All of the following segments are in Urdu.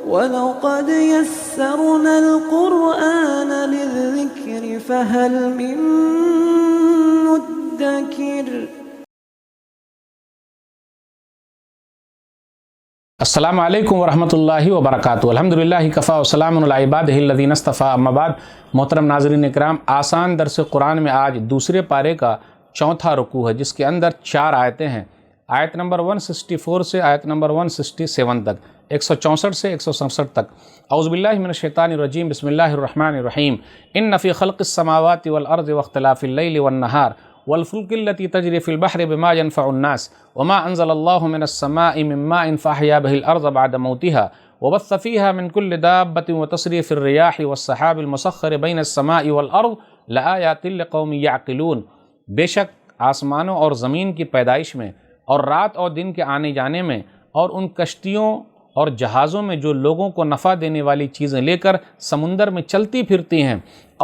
وَلَقَدْ يَسَّرْنَا الْقُرْآنَ لِلذِّكْرِ فَهَلْ مِن مُّدَّكِرٍ۔ السلام علیکم ورحمۃ اللہ وبرکاتہ۔ الحمدللہ کفا وسلام علی عبادہ الذین اصطفیٰ، اما بعد۔ محترم ناظرین اکرام، آسان درس قرآن میں آج دوسرے پارے کا چوتھا رکوع ہے، جس کے اندر 4 آیتیں ہیں۔ آیت نمبر 164 سے آیت نمبر 167 تک، 164 سے 167 تک۔ اعوذ باللہ من الشیطان الرجیم، بسم اللہ الرحمن الرحیم۔ ان فی خلق السماوات والارض واختلاف اللیل والنہار والفلک التي تجری فی البحر بما ينفع الناس وما انزل اللہ من السماء من ماء فاحیا به الارض بعد موتها وبث فيها من كل دابة وتصريف الرياح والسحاب المسخر بين السماء والارض لآیات لقوم یعقلون۔ بے شک آسمانوں اور زمین کی پیدائش میں اور رات اور دن کے آنے جانے میں اور ان کشتیوں اور جہازوں میں جو لوگوں کو نفع دینے والی چیزیں لے کر سمندر میں چلتی پھرتی ہیں،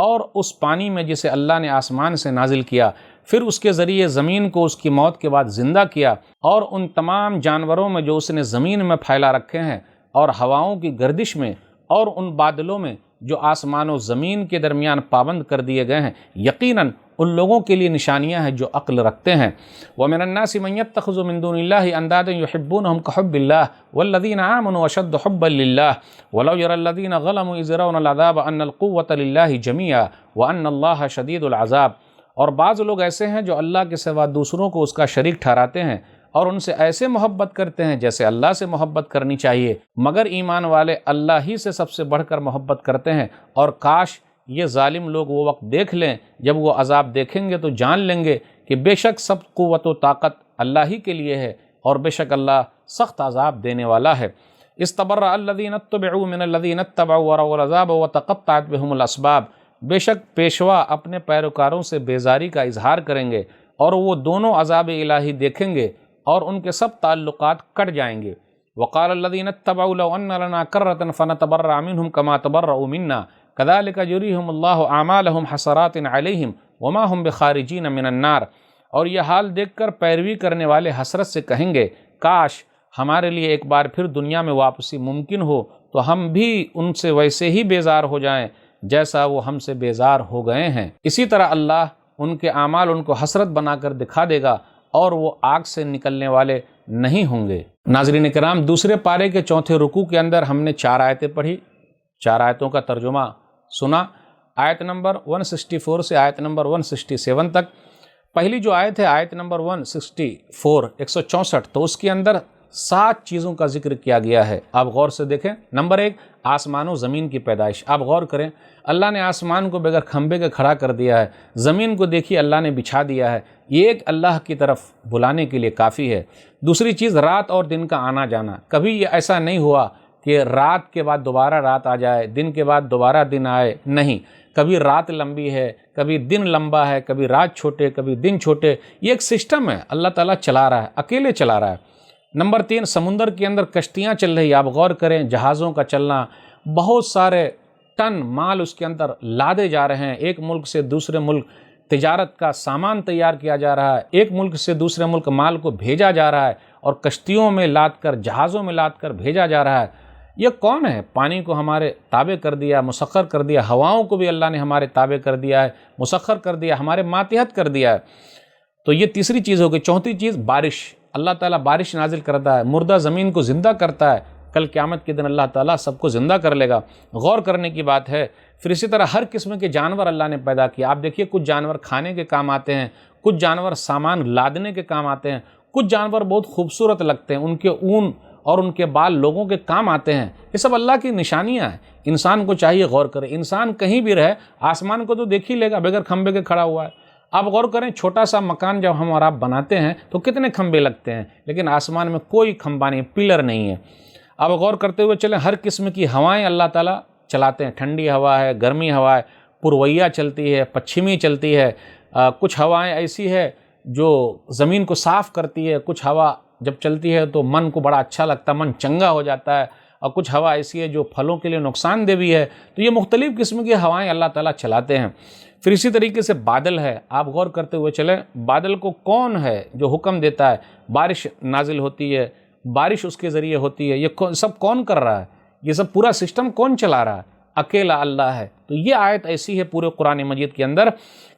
اور اس پانی میں جسے اللہ نے آسمان سے نازل کیا، پھر اس کے ذریعے زمین کو اس کی موت کے بعد زندہ کیا، اور ان تمام جانوروں میں جو اس نے زمین میں پھیلا رکھے ہیں، اور ہواؤں کی گردش میں، اور ان بادلوں میں جو آسمان و زمین کے درمیان پابند کر دیے گئے ہیں، یقیناً ان لوگوں کے لیے نشانیاں ہیں جو عقل رکھتے ہیں۔ وَمِنَ النَّاسِ مَن يَتَّخِذُ مِن دُونِ اللَّهِ أَندَادًا يُحِبُّونَهُمْ كَحُبِّ اللَّهِ وَالَّذِينَ آمَنُوا أَشَدُّ حُبًّا لِلَّهِ وَلَوْ يَرَى الَّذِينَ ظَلَمُوا إِذْ يَرَوْنَ الْعَذَابَ أَنَّ الْقُوَّةَ لِلَّهِ جَمِيعًا وَأَنَّ اللَّهَ شَدِيدُ الْعَذَابِ۔ اور بعض لوگ ایسے ہیں جو اللہ کے سوا دوسروں کو اس کا شریک ٹھہراتے ہیں، اور ان سے ایسے محبت کرتے ہیں جیسے اللہ سے محبت کرنی چاہیے، مگر ایمان والے اللہ ہی سے سب سے بڑھ کر محبت کرتے ہیں۔ اور کاش یہ ظالم لوگ وہ وقت دیکھ لیں جب وہ عذاب دیکھیں گے تو جان لیں گے کہ بے شک سب قوت و طاقت اللہ ہی کے لیے ہے، اور بے شک اللہ سخت عذاب دینے والا ہے۔ استبرأ الذین اتبعوا من الذین اتبعوا ورأوا العذاب وتقطعت بهم الاسباب۔ بے شک پیشوا اپنے پیروکاروں سے بیزاری کا اظہار کریں گے، اور وہ دونوں عذاب الہی دیکھیں گے، اور ان کے سب تعلقات کٹ جائیں گے۔ وقال الذین اتبعوا لو ان لنا کرۃ فنتبرأ منهم كما تبرؤوا منا كذلك يريهم الله اعمالهم حسرات عليهم وما هم بخارجين من النار۔ اور یہ حال دیکھ کر پیروی کرنے والے حسرت سے کہیں گے، کاش ہمارے لیے ایک بار پھر دنیا میں واپسی ممکن ہو تو ہم بھی ان سے ویسے ہی بیزار ہو جائیں جیسا وہ ہم سے بیزار ہو گئے ہیں۔ اسی طرح اللہ ان کے اعمال ان کو حسرت بنا کر دکھا دے گا، اور وہ آگ سے نکلنے والے نہیں ہوں گے۔ ناظرین کرام، دوسرے پارے کے چوتھے رکوع کے اندر ہم نے 4 آیتیں پڑھی، 4 آیتوں کا ترجمہ سنا۔ آیت نمبر 164 سے آیت نمبر 167 تک۔ پہلی جو آیت ہے آیت نمبر 164 164، تو اس کے اندر 7 چیزوں کا ذکر کیا گیا ہے۔ آپ غور سے دیکھیں۔ نمبر 1، آسمان و زمین کی پیدائش۔ آپ غور کریں، اللہ نے آسمان کو بغیر کھمبے کے کھڑا کر دیا ہے، زمین کو دیکھیے اللہ نے بچھا دیا ہے، یہ ایک اللہ کی طرف بلانے کے لیے کافی ہے۔ دوسری چیز، رات اور دن کا آنا جانا۔ کبھی یہ ایسا نہیں ہوا کہ رات کے بعد دوبارہ رات آ جائے، دن کے بعد دوبارہ دن آئے، نہیں، کبھی رات لمبی ہے، کبھی دن لمبا ہے، کبھی رات چھوٹے، کبھی دن چھوٹے۔ یہ ایک سسٹم ہے، اللہ تعالیٰ چلا رہا ہے، اکیلے چلا رہا ہے۔ نمبر 3، سمندر کے اندر کشتیاں چل رہی، آپ غور کریں، جہازوں کا چلنا، بہت سارے ٹن مال اس کے اندر لادے جا رہے ہیں، ایک ملک سے دوسرے ملک تجارت کا سامان تیار کیا جا رہا ہے، ایک ملک سے دوسرے ملک مال کو بھیجا جا رہا ہے، اور کشتیوں میں لاد کر، جہازوں میں لاد کر بھیجا جا رہا ہے۔ یہ کون ہے؟ پانی کو ہمارے تابع کر دیا، مسخر کر دیا، ہواؤں کو بھی اللہ نے ہمارے تابع کر دیا ہے، مسخر کر دیا، ہمارے ماتحت کر دیا ہے۔ تو یہ تیسری چیز ہوگی۔ چوتھی چیز، بارش۔ اللہ تعالیٰ بارش نازل کرتا ہے، مردہ زمین کو زندہ کرتا ہے۔ کل قیامت کے دن اللہ تعالیٰ سب کو زندہ کر لے گا۔ غور کرنے کی بات ہے۔ پھر اسی طرح ہر قسم کے جانور اللہ نے پیدا کیا۔ آپ دیکھیے، کچھ جانور کھانے کے کام آتے ہیں، کچھ جانور سامان لادنے کے کام آتے ہیں، کچھ جانور بہت خوبصورت لگتے ہیں، ان کے اون اور ان کے بال لوگوں کے کام آتے ہیں۔ یہ سب اللہ کی نشانیاں ہیں، انسان کو چاہیے غور کرے۔ انسان کہیں بھی رہے، آسمان کو تو دیکھ ہی لے گا بغیر کھمبے کے کھڑا ہوا ہے۔ آپ غور کریں، چھوٹا سا مکان جب ہم اور آپ بناتے ہیں تو کتنے کھمبے لگتے ہیں، لیکن آسمان میں کوئی کھمبا نہیں، پلر نہیں ہے۔ آپ غور کرتے ہوئے چلیں، ہر قسم کی ہوائیں اللہ تعالیٰ چلاتے ہیں، ٹھنڈی ہوا ہے، گرمی ہوا ہے، پرویا چلتی ہے، پچھمی چلتی ہے، کچھ ہوائیں ایسی ہے جو زمین کو صاف کرتی ہے، کچھ ہوا جب چلتی ہے تو من کو بڑا اچھا لگتا ہے، من چنگا ہو جاتا ہے، اور کچھ ہوا ایسی ہے جو پھلوں کے لیے نقصان دہ بھی ہے۔ تو یہ مختلف قسم کی ہوائیں اللہ تعالیٰ چلاتے ہیں۔ پھر اسی طریقے سے بادل ہے، آپ غور کرتے ہوئے چلیں، بادل کو کون ہے جو حکم دیتا ہے، بارش نازل ہوتی ہے، بارش اس کے ذریعے ہوتی ہے، یہ سب کون کر رہا ہے؟ یہ سب پورا سسٹم کون چلا رہا ہے؟ اکیلا اللہ ہے۔ تو یہ آیت ایسی ہے پورے قرآن مجید کے اندر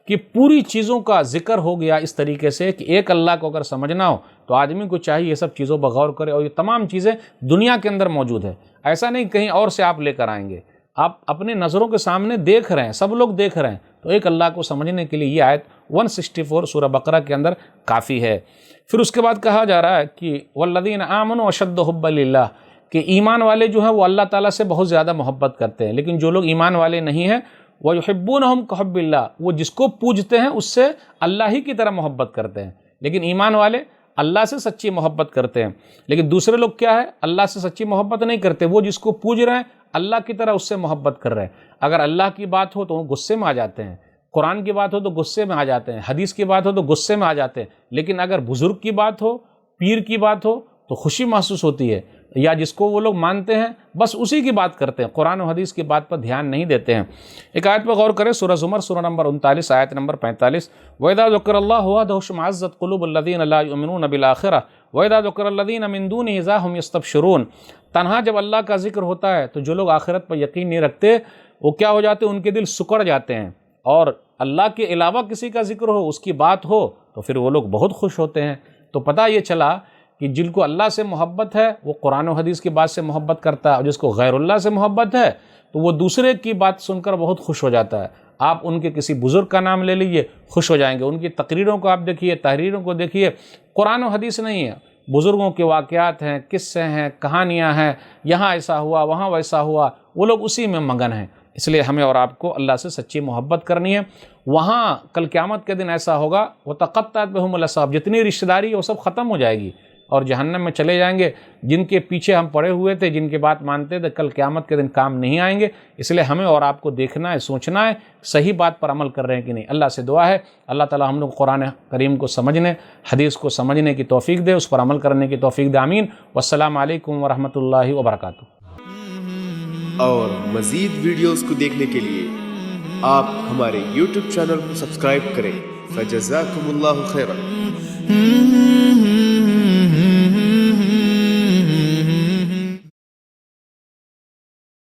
کہ پوری چیزوں کا ذکر ہو گیا اس طریقے سے کہ ایک اللہ کو اگر سمجھنا ہو تو آدمی کو چاہیے یہ سب چیزوں پر غور کرے، اور یہ تمام چیزیں دنیا کے اندر موجود ہے، ایسا نہیں کہیں اور سے آپ لے کر آئیں گے، آپ اپنے نظروں کے سامنے دیکھ رہے ہیں، سب لوگ دیکھ رہے ہیں، تو ایک اللہ کو سمجھنے کے لیے یہ آیت 164 سورہ بقرہ کے اندر کافی ہے۔ پھر اس کے بعد کہا جا رہا ہے کہ والذین آمنوا اشد حبا للہ، کہ ایمان والے جو ہیں وہ اللہ تعالیٰ سے بہت زیادہ محبت کرتے ہیں، لیکن جو لوگ ایمان والے نہیں ہیں وَيُحِبُّونَهُمْ كَحُبِّ اللَّهِ، وہ جس کو پوجتے ہیں اس سے اللہ ہی کی طرح محبت کرتے ہیں، لیکن ایمان والے اللہ سے سچی محبت کرتے ہیں۔ لیکن دوسرے لوگ کیا ہے؟ اللہ سے سچی محبت نہیں کرتے، وہ جس کو پوج رہے ہیں اللہ کی طرح اس سے محبت کر رہے ہیں۔ اگر اللہ کی بات ہو تو وہ غصے میں آ جاتے ہیں، قرآن کی بات ہو تو غصے میں آ جاتے ہیں، حدیث کی بات ہو تو غصے میں آ جاتے ہیں، لیکن اگر بزرگ کی بات ہو، پیر کی بات ہو تو خوشی محسوس ہوتی ہے، یا جس کو وہ لوگ مانتے ہیں بس اسی کی بات کرتے ہیں، قرآن و حدیث کی بات پر دھیان نہیں دیتے ہیں۔ ایک آیت پر غور کریں، سورہ زمر سورہ نمبر 39 آیت نمبر 45، وَإِذَا ذُكِرَ اللَّهُ وَحْدَهُ اشْمَأَزَّتْ قُلُوبُ الَّذِينَ لَا يُؤْمِنُونَ بِالْآخِرَةِ وَإِذَا ذُكِرَ الَّذِينَ مِن دُونِهِ إِذَا هُمْ يَسْتَبْشِرُونَ۔ تنہا جب اللہ کا ذکر ہوتا ہے تو جو لوگ آخرت پر یقین نہیں رکھتے وہ کیا ہو جاتے ہیں؟ ان کے دل سکڑ جاتے ہیں، اور اللہ کے علاوہ کسی کا ذکر ہو، اس کی بات ہو تو پھر وہ لوگ بہت خوش ہوتے ہیں۔ تو پتہ یہ چلا کہ جن کو اللہ سے محبت ہے وہ قرآن و حدیث کی بات سے محبت کرتا ہے، اور جس کو غیر اللہ سے محبت ہے تو وہ دوسرے کی بات سن کر بہت خوش ہو جاتا ہے۔ آپ ان کے کسی بزرگ کا نام لے لیجئے، خوش ہو جائیں گے، ان کی تقریروں کو آپ دیکھیے، تحریروں کو دیکھیے، قرآن و حدیث نہیں ہے، بزرگوں کے واقعات ہیں، قصے ہیں، کہانیاں ہیں، یہاں ایسا ہوا وہاں ویسا ہوا، وہ لوگ اسی میں مگن ہیں۔ اس لیے ہمیں اور آپ کو اللہ سے سچی محبت کرنی ہے۔ وہاں کل قیامت کے دن ایسا ہوگا وَتَقَطَّعَتْ بِهُمُ الْأَسْبَابُ، جتنی رشتہ داری ہے وہ سب ختم ہو جائے گی اور جہنم میں چلے جائیں گے۔ جن کے پیچھے ہم پڑے ہوئے تھے، جن کی بات مانتے تھے، کل قیامت کے دن کام نہیں آئیں گے۔ اس لیے ہمیں اور آپ کو دیکھنا ہے، سوچنا ہے صحیح بات پر عمل کر رہے ہیں کہ نہیں۔ اللہ سے دعا ہے اللہ تعالی ہم لوگ قرآن کریم کو سمجھنے، حدیث کو سمجھنے کی توفیق دے، اس پر عمل کرنے کی توفیق دے، آمین۔ والسلام علیکم ورحمۃ اللہ وبرکاتہ۔ اور مزید ویڈیوز کو دیکھنے کے لیے آپ ہمارے YouTube چینل کو سبسکرائب کریں۔ فجزاکم اللہ خیرا۔